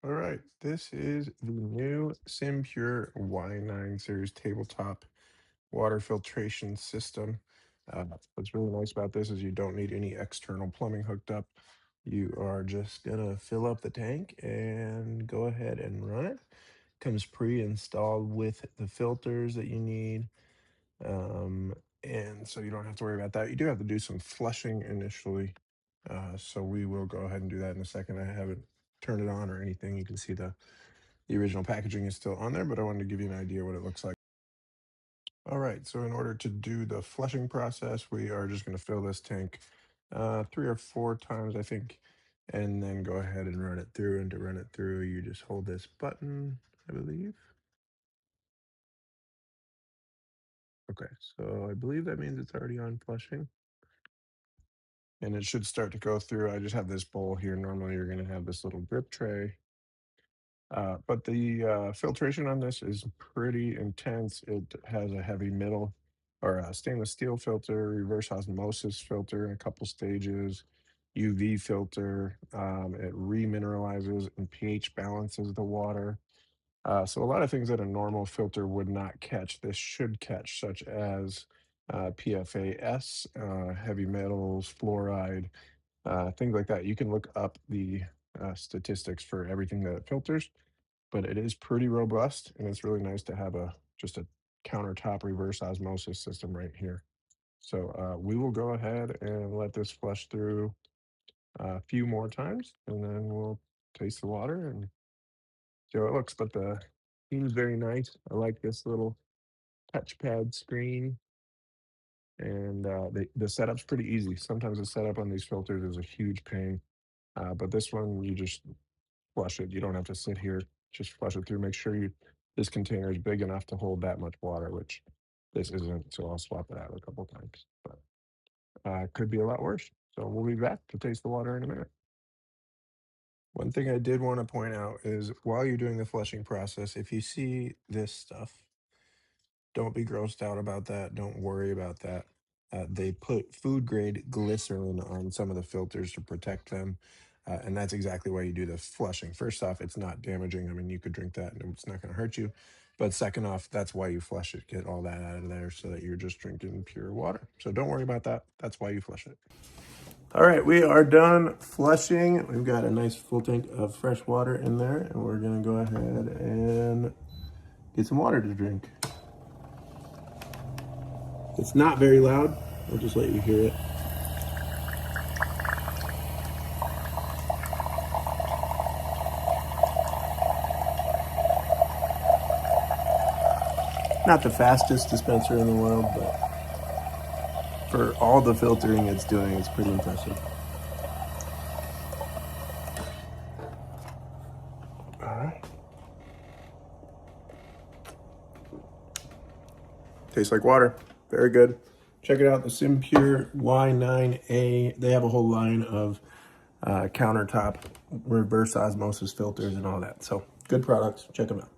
All right, this is the new SimPure Y9 series tabletop water filtration system. What's really nice about this is you don't need any external plumbing hooked up. You are just gonna fill up the tank and go ahead and run it. Comes pre-installed with the filters that you need. Um, and so you don't have to worry about that. You do have to do some flushing initially. So we will go ahead and do that in a second. I haven't turned it on or anything. You can see the original packaging is still on there, but I wanted to give you an idea what it looks like. All right, so in order to do the flushing process, we are just going to fill this tank 3 or 4 times, I think, and then go ahead and run it through. And to run it through, you just hold this button, I believe. Okay, so I believe that means it's already on flushing. And it should start to go through. I just have this bowl here. Normally, you're going to have this little drip tray. But the filtration on this is pretty intense. It has a heavy metal or a stainless steel filter, reverse osmosis filter in a couple stages, UV filter. It remineralizes and pH balances the water. So a lot of things that a normal filter would not catch, this should catch, such as PFAS, heavy metals, fluoride, things like that. You can look up the statistics for everything that it filters, but it is pretty robust, and it's really nice to have just a countertop reverse osmosis system right here. So we will go ahead and let this flush through a few more times, and then we'll taste the water and see how it looks. But the seems very nice. I like this little touchpad screen, and the setup's pretty easy. Sometimes the setup on these filters is a huge pain, but this one you just flush it. You don't have to sit here. Just flush it through. Make sure this container is big enough to hold that much water, which this isn't. So I'll swap it out a couple times. But could be a lot worse. So we'll be back to taste the water in a minute. One thing I did want to point out is while you're doing the flushing process, if you see this stuff, don't be grossed out about that. Don't worry about that. They put food grade glycerin on some of the filters to protect them. And that's exactly why you do the flushing. First off, it's not damaging. I mean, you could drink that and it's not going to hurt you. But second off, that's why you flush it, get all that out of there so that you're just drinking pure water. So don't worry about that. That's why you flush it. All right, we are done flushing. We've got a nice full tank of fresh water in there, and we're going to go ahead and get some water to drink. It's not very loud. I'll just let you hear it. Not the fastest dispenser in the world, but for all the filtering it's doing, it's pretty impressive. All right. Tastes like water. Very good. Check it out, the SimPure Y9A. They have a whole line of countertop reverse osmosis filters and all that. So good products. Check them out.